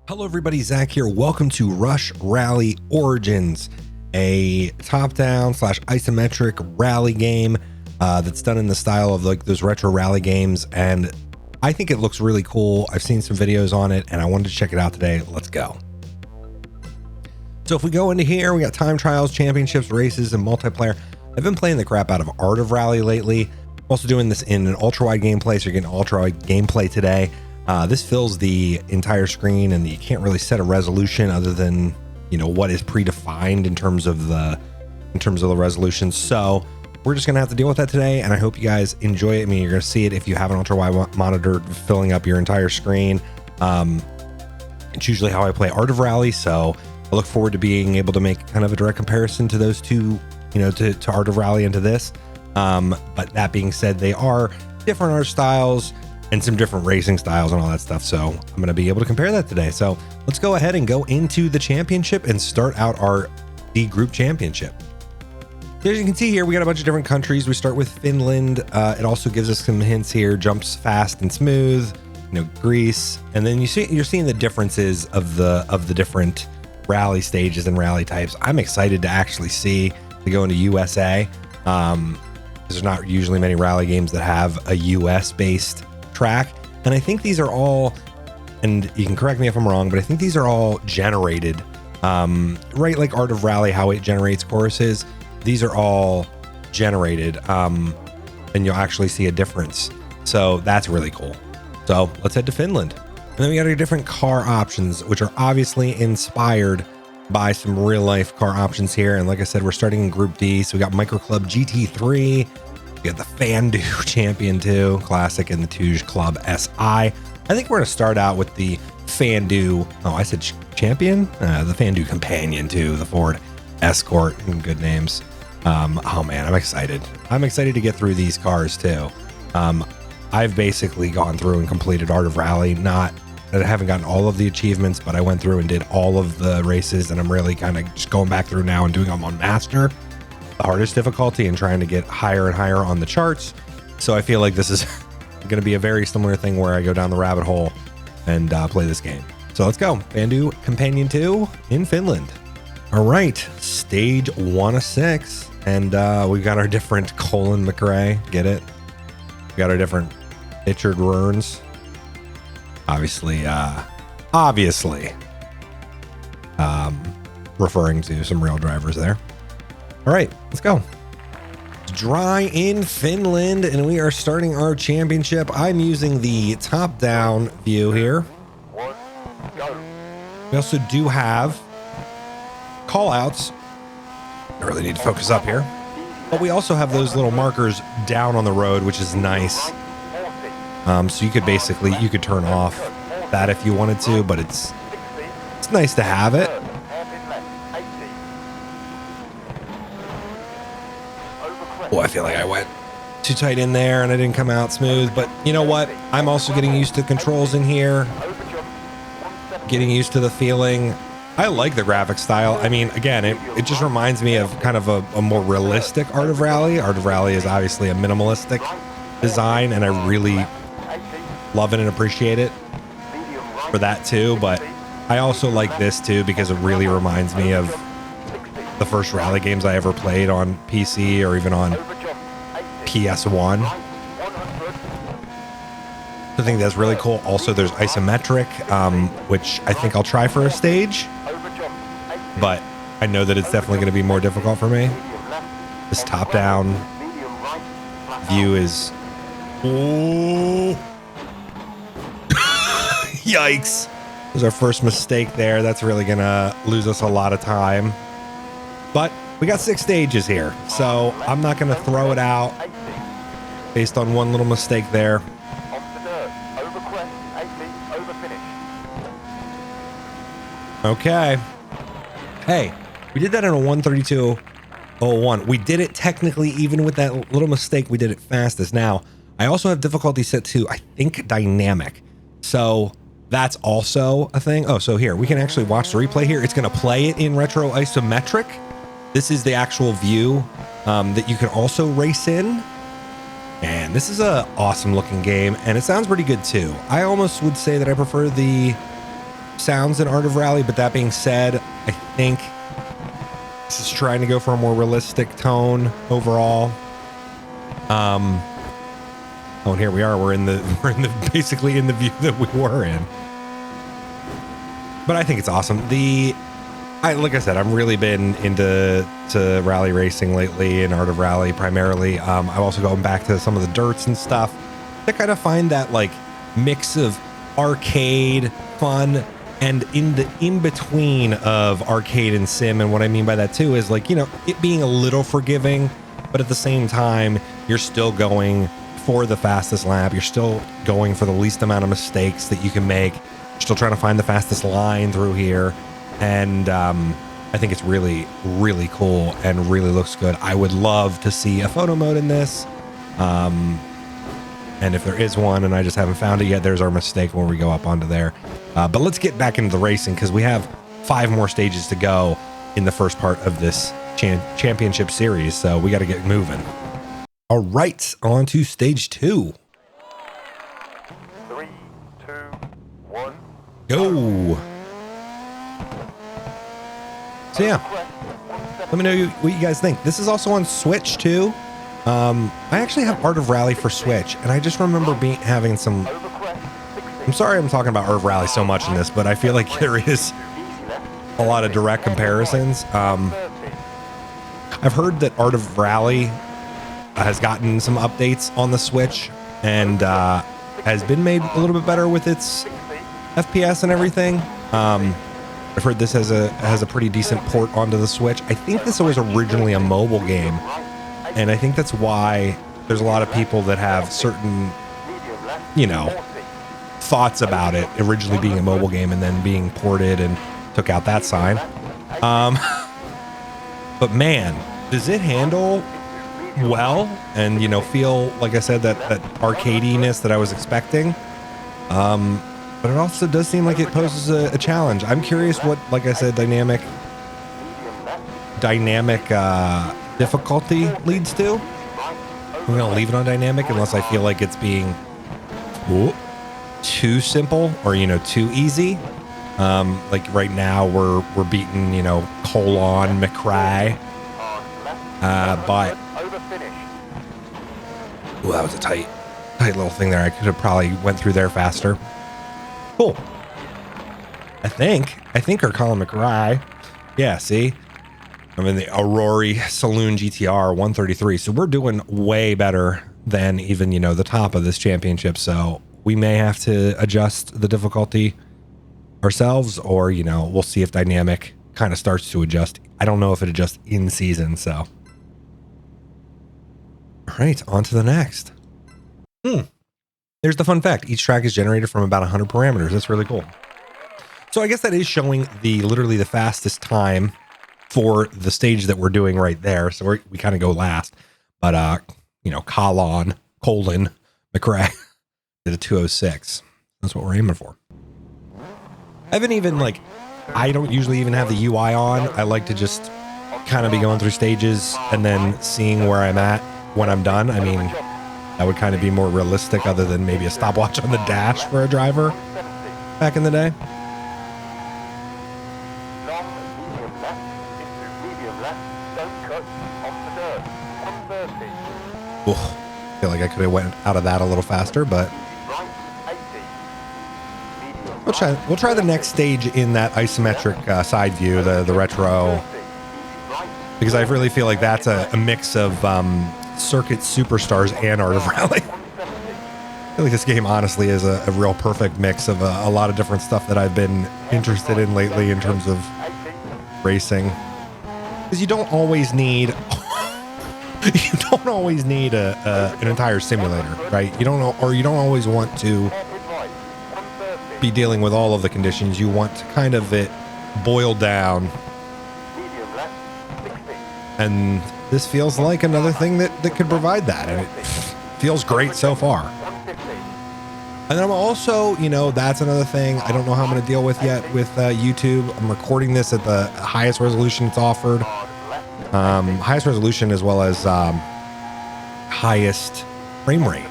Hello everybody, Zach here. Welcome to Rush Rally Origins, a top-down / isometric rally game that's done in the style of like those retro rally games, and I think it looks really cool. I've seen some videos on it and I wanted to check it out today. Let's go. So if we go into here, we got time trials, championships, races, and multiplayer. I've been playing the crap out of Art of Rally lately. I'm also doing this in an ultra-wide gameplay, so you're getting ultra-wide gameplay today. This fills the entire screen, and you can't really set a resolution other than, you know, what is predefined in terms of the resolution. So we're just gonna have to deal with that today, and I hope you guys enjoy it. I mean, you're gonna see it if you have an ultra wide monitor filling up your entire screen. It's usually how I play Art of Rally, so I look forward to being able to make kind of a direct comparison to those two, you know, to Art of Rally and to this. But that being said, they are different art styles and some different racing styles and all that stuff. So I'm going to be able to compare that today. So let's go ahead and go into the championship and start out our D group championship. As you can see here, we got a bunch of different countries. We start with Finland. It also gives us some hints here. Jumps fast and smooth, you know, Greece. And then you're seeing the differences of the different rally stages and rally types. I'm excited to actually see to go into USA. There's not usually many rally games that have a US based track, and I think these are all, and you can correct me if I'm wrong, but I think these are all generated, right? Like Art of Rally, how it generates courses. These are all generated, and you'll actually see a difference. So that's really cool. So let's head to Finland. And then we got our different car options, which are obviously inspired by some real life car options here. And like I said, we're starting in Group D. So we got Micro Club GT3, we got the Fandu Champion 2 Classic, and the Touge Club SI. I think we're going to start out with the Fandu. Oh, I said Champion? The Fandu Companion 2, the Ford Escort, and good names. Oh man, I'm excited. I'm excited to get through these cars too. I've basically gone through and completed Art of Rally. I haven't gotten all of the achievements, but I went through and did all of the races, and I'm really kind of just going back through now and doing them on Master, the hardest difficulty, and trying to get higher and higher on the charts. So I feel like this is going to be a very similar thing where I go down the rabbit hole and play this game. So let's go. Fandu Companion 2 in Finland. All right, stage 1 of 6. And we've got our different Colin McRae. Get it? We got our different Richard Ruerns. Obviously, referring to some real drivers there. All right, let's go. Dry in Finland, and we are starting our championship. I'm using the top-down view here. We also do have call-outs. I really need to focus up here. But we also have those little markers down on the road, which is nice. So you could turn off that if you wanted to, but it's nice to have it. Oh, I feel like I went too tight in there and I didn't come out smooth, but you know what? I'm also getting used to controls in here, getting used to the feeling. I like the graphic style. I mean, again, it just reminds me of kind of a more realistic Art of Rally. Art of Rally is obviously a minimalistic design, and I really love it and appreciate it for that too, but I also like this too because it really reminds me of the first rally games I ever played on PC or even on PS1. I think that's really cool. Also, there's Isometric, which I think I'll try for a stage, but I know that it's definitely going to be more difficult for me. This top-down view is... Oh! Yikes! There's our first mistake there. That's really going to lose us a lot of time. But we got 6 stages here, so I'm not going to throw it out based on one little mistake there. Okay. Hey, we did that in a 1:32:01. We did it technically, even with that little mistake, we did it fastest. Now, I also have difficulty set to, I think, dynamic. So that's also a thing. Oh, so here, we can actually watch the replay here. It's going to play it in retro isometric. This is the actual view that you can also race in. And this is a awesome looking game, and it sounds pretty good too. I almost would say that I prefer the sounds in Art of Rally, but that being said, I think this is trying to go for a more realistic tone overall. Oh, and here we are. We're in the basically in the view that we were in. But I think it's awesome. Like I said, I've really been into rally racing lately, and Art of Rally primarily. I'm also going back to some of the dirts and stuff to kind of find that like mix of arcade fun and in between of arcade and sim. And what I mean by that too is like, you know, it being a little forgiving, but at the same time, you're still going for the fastest lap. You're still going for the least amount of mistakes that you can make. You're still trying to find the fastest line through here. And I think it's really, really cool and really looks good. I would love to see a photo mode in this. And if there is one and I just haven't found it yet, there's our mistake when we go up onto there. But let's get back into the racing because we have 5 more stages to go in the first part of this championship series. So we got to get moving. All right, on to stage 2. 3, 2, 1. Go. So yeah, let me know what you guys think. This is also on Switch too. I actually have Art of Rally for Switch, and I just remember having some. I'm sorry I'm talking about Art of Rally so much in this, but I feel like there is a lot of direct comparisons. I've heard that Art of Rally has gotten some updates on the Switch and has been made a little bit better with its FPS and everything. I've heard this has a pretty decent port onto the Switch. I think this was originally a mobile game, and I think that's why there's a lot of people that have certain, you know, thoughts about it originally being a mobile game and then being ported and took out that sign. But man, does it handle well and, you know, feel, like I said, that arcadiness that I was expecting. But it also does seem like it poses a challenge. I'm curious what, like I said, dynamic difficulty leads to. I'm gonna leave it on dynamic unless I feel like it's being too simple or, you know, too easy. Like right now we're beating, you know, colon McRae. But ooh, that was a tight little thing there. I could have probably went through there faster. Cool. I think our Colin McRae. Yeah, see? I'm in the Aurora Saloon GTR 133. So we're doing way better than even, you know, the top of this championship. So we may have to adjust the difficulty ourselves, or, you know, we'll see if dynamic kind of starts to adjust. I don't know if it adjusts in season, so. All right, on to the next. There's the fun fact. Each track is generated from about 100 parameters. That's really cool. So I guess that is showing literally the fastest time for the stage that we're doing right there. So we kind of go last, but you know, colon McRae did a 206. That's what we're aiming for. I haven't even I don't usually even have the UI on. I like to just kind of be going through stages and then seeing where I'm at when I'm done. I mean, that would kind of be more realistic other than maybe a stopwatch on the dash for a driver back in the day. Ooh, I feel like I could have went out of that a little faster, but we'll try the next stage in that isometric side view, the retro, because I really feel like that's a mix of Circuit Superstars and Art of Rally. I feel like this game honestly is a real perfect mix of a lot of different stuff that I've been interested in lately in terms of racing, because you don't always need an entire simulator, right? You don't always want to be dealing with all of the conditions. You want to kind of it boiled down, and this feels like another thing that could provide that, and it feels great so far. And then I'm also, you know, that's another thing I don't know how I'm going to deal with yet with YouTube. I'm recording this at the highest resolution it's offered, highest resolution as well as highest frame rate.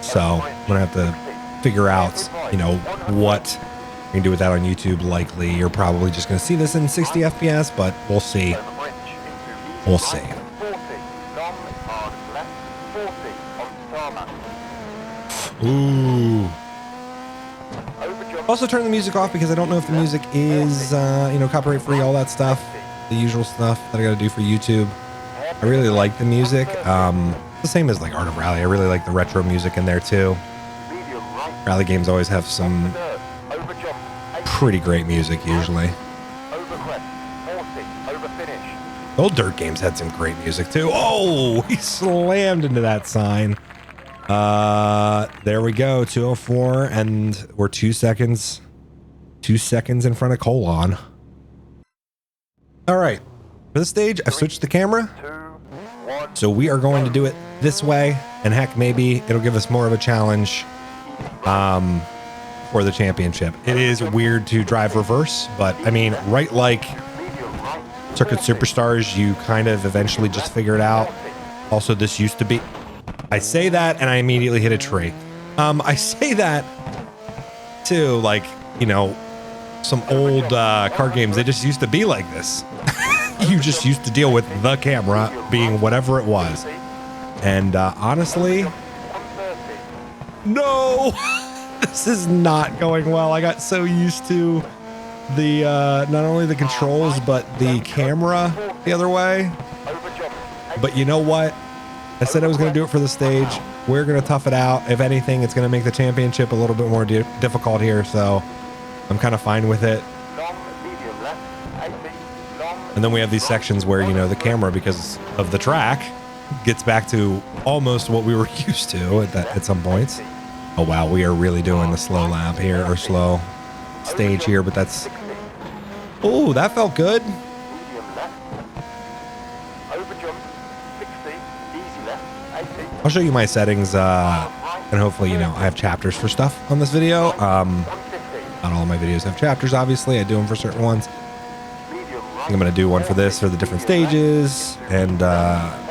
So I'm gonna have to figure out, you know, what can do with that on YouTube. Likely, you're probably just going to see this in 60 FPS, but we'll see. Over bridge into easy We'll right, see. 40, long, hard left, 40 on tarmac. Ooh. Over jump. Also turn the music off because I don't know if the music is, copyright free, all that stuff. The usual stuff that I got to do for YouTube. I really like the music. The same as like Art of Rally. I really like the retro music in there too. Medium right, Rally games always have some dirt. Over jump. 80, pretty great music usually. over crest, 40, over finish. Old dirt games had some great music too. Oh, he slammed into that sign. There we go. 204, and we're 2 seconds in front of colon. All right, for this stage, I've switched the camera. 2, 1. So we are going to do it this way, and heck, maybe it'll give us more of a challenge for the championship. It is weird to drive reverse, but I mean, right like Medium right, Circuit Superstars, you kind of eventually just figure it out. Also, this used to be... I say that, and I immediately hit a tree. I say that, too, like, you know, some old card games, they just used to be like this. You just used to deal with the camera being whatever it was. And honestly, 130. no, this is not going well. I got so used to the not only the controls, but the camera the other way. Over jump. But you know what? I said I was going to do it for the stage. We're going to tough it out. If anything, it's going to make the championship a little bit more difficult here. So I'm kind of fine with it. Long, medium left, 80, long. And then we have these sections where, you know, the camera, because of the track, gets back to almost what we were used to at some points. Oh, wow. We are really doing the slow lap here, or slow stage here, but that's... 60, Oh, that felt good. medium left. Over jump. 60, easy left, 80. I'll show you my settings, and hopefully, you know, I have chapters for stuff on this video. 150, Not all of my videos have chapters, obviously. I do them for certain ones. medium I right. think I'm going to do one for this, for the different stages, and 40,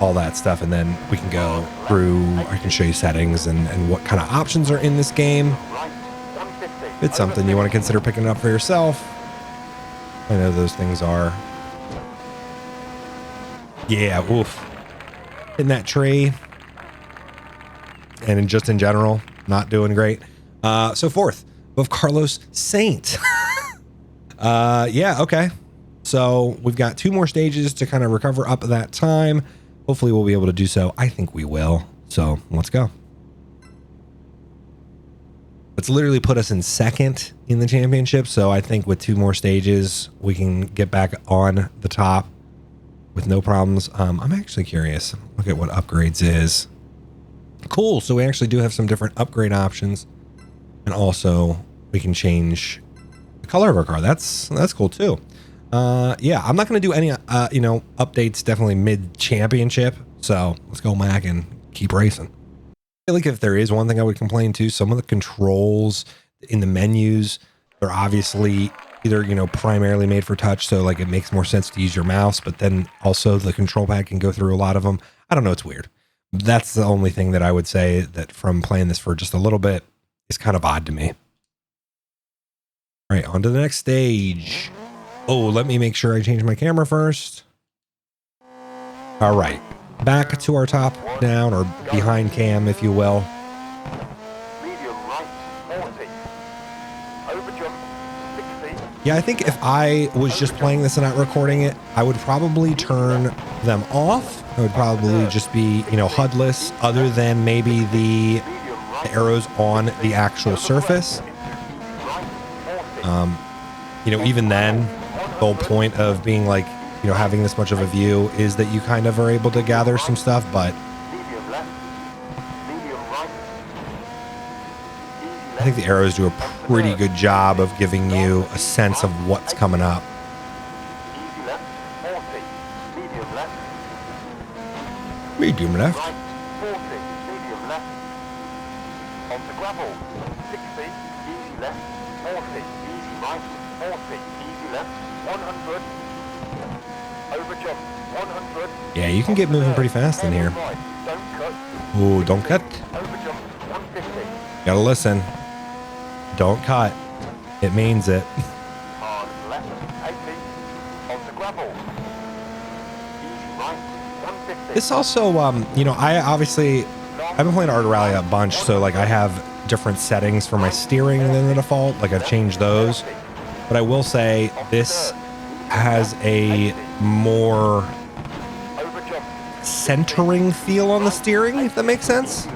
all that stuff, and then we can go through, I can show you settings and what kind of options are in this game. right, 150. If it's something you want to consider picking up for yourself. I know those things are. Yeah, oof. In that tree. And just in general, not doing great. So fourth, of Carlos Saint. Yeah, okay. So we've got 2 more stages to kind of recover up that time. Hopefully we'll be able to do so. I think we will. So let's go. It's literally put us in second in the championship. So I think with 2 more stages, we can get back on the top with no problems. I'm actually curious. Look at what upgrades is. Cool. So we actually do have some different upgrade options. And also we can change the color of our car. That's cool too. Yeah, I'm not going to do any, updates definitely mid-championship. So let's go back and keep racing. I feel like if there is one thing I would complain to, some of the controls in the menus, they're obviously either, you know, primarily made for touch. So like it makes more sense to use your mouse, but then also the control pad can go through a lot of them. I don't know. It's weird. That's the only thing that I would say that from playing this for just a little bit is kind of odd to me. All right, on to the next stage. Oh, let me make sure I change my camera first. All right, back to our top down or behind cam, if you will. Medium right, 40. Over jump, 60. Yeah, I think if I was just playing this and not recording it, I would probably turn them off. It would probably just be, you know, HUD-less, other than maybe the arrows on the actual surface. You know, even then, the whole point of being like, you know, having this much of a view is that you kind of are able to gather some stuff, but Medium left, medium right. I think the arrows do a pretty good job of giving you a sense of what's coming up. Easy left, 40. Medium left, Medium left. right, 40. Medium left. Onto gravel, 60. Easy left, 40. Easy right, 40. Easy left, 100. Over jump, 100. Yeah, you can get moving pretty fast in here. Right, don't cut. Ooh, don't cut. Over jump, 150. Gotta listen. Don't cut. It means it. Hard left 80 onto gravel. Easy right 150. This also, you know, I've been playing Art of Rally a bunch, so like I have different settings for my steering than the default. Like I've changed those, but I will say this has a more centering feel on the steering, if that makes sense.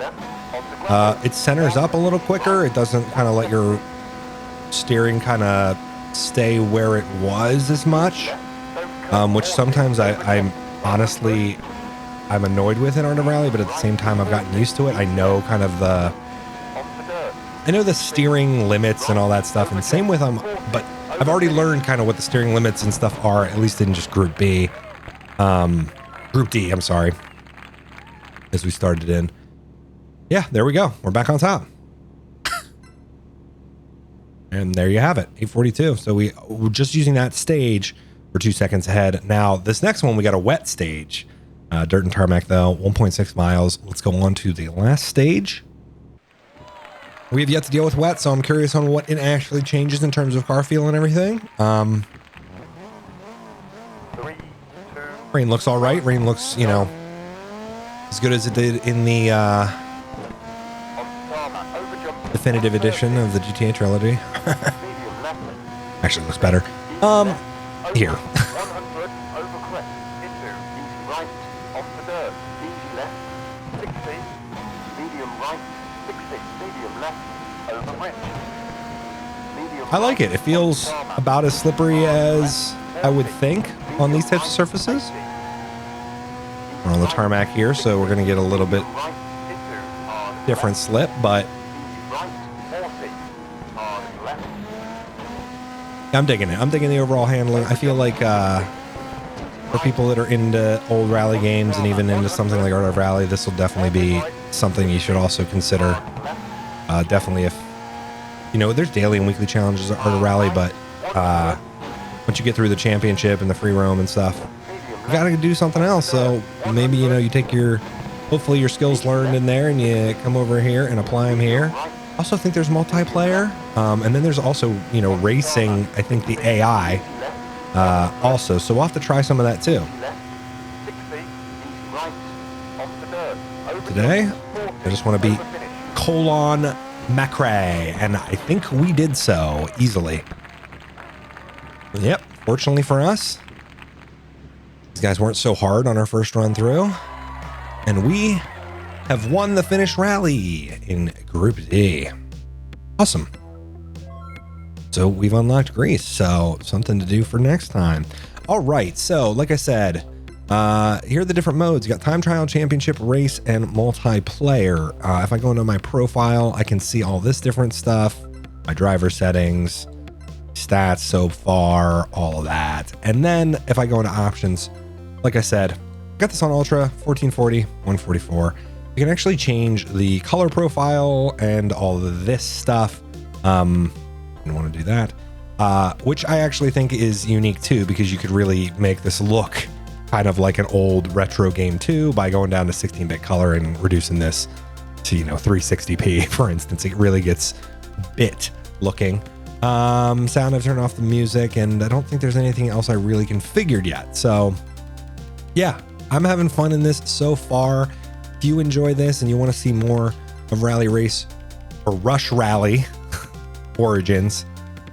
It centers up a little quicker. It doesn't kind of let your steering kind of stay where it was as much, which sometimes I'm honestly annoyed with in Art of Rally, but at the same time I've gotten used to it. I know kind of the steering limits and all that stuff, and same with but I've already learned kind of what the steering limits and stuff are, at least in just Group B. Group D, I'm sorry, as we started in. Yeah, there we go. We're back on top. And there you have it, 842. So we're just using that stage for 2 seconds ahead. Now, this next one, we got a wet stage. Dirt and tarmac, though, 1.6 miles. Let's go on to the last stage. We have yet to deal with wet, so I'm curious on what it actually changes in terms of car feel and everything. 3, 2, Rain looks all right. Rain looks, you know, as good as it did in the definitive edition of the GTA trilogy. Actually looks better. Here. 100 over crest into easy right off the dirt. Easy left 60. Medium right 60. Medium left over bridge. Medium I like it. It feels about as slippery as I would think on these types of surfaces. We're on the tarmac here, so we're going to get a little bit different slip, but I'm digging it. I'm digging the overall handling. I feel like for people that are into old rally games and even into something like Art of Rally, this will definitely be something you should also consider. Definitely if, you know, there's daily and weekly challenges at Art of Rally, but once you get through the championship and the free roam and stuff, you got to do something else. So maybe, you know, you take hopefully your skills learned in there and you come over here and apply them here. Also think there's multiplayer, and then there's also, you know, racing, I think the AI also, so we'll have to try some of that too. Today I just want to beat Colon Macrae, and I think we did so easily. Yep, fortunately for us, these guys weren't so hard on our first run through, and we have won the Finnish rally in Group D. Awesome. So we've unlocked Greece, so something to do for next time. All right, so like I said, here are the different modes. You got time trial, championship, race, and multiplayer. If I go into my profile, I can see all this different stuff, my driver settings, stats so far, all of that. And then if I go into options, like I said, got this on Ultra, 1440, 144. You can actually change the color profile and all of this stuff. I didn't want to do that, which I actually think is unique too, because you could really make this look kind of like an old retro game too by going down to 16-bit color and reducing this to, you know, 360p, for instance. It really gets bit looking. Sound, I've turned off the music, and I don't think there's anything else I really configured yet. So yeah, I'm having fun in this so far. If you enjoy this and you want to see more of Rally Race or Rush Rally Origins,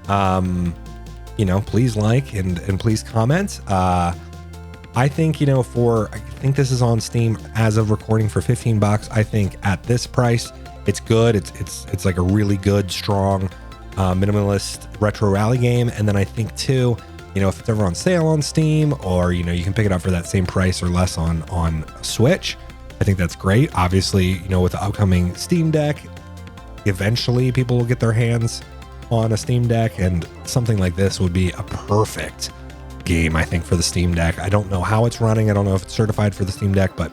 you know, please like and please comment. I think, you know, I think this is on Steam as of recording for $15. I think at this price, it's good. It's like a really good, strong, minimalist retro rally game. And then I think too, you know, if it's ever on sale on Steam, or, you know, you can pick it up for that same price or less on Switch, I think that's great. Obviously, you know, with the upcoming Steam Deck, eventually people will get their hands on a Steam Deck, and something like this would be a perfect game, I think, for the Steam Deck. I don't know how it's running. I don't know if it's certified for the Steam Deck, but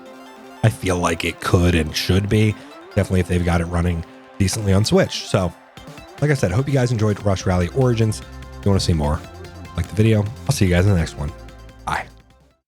I feel like it could and should be. Definitely if they've got it running decently on Switch. So, like I said, I hope you guys enjoyed Rush Rally Origins. If you want to see more, like the video. I'll see you guys in the next one.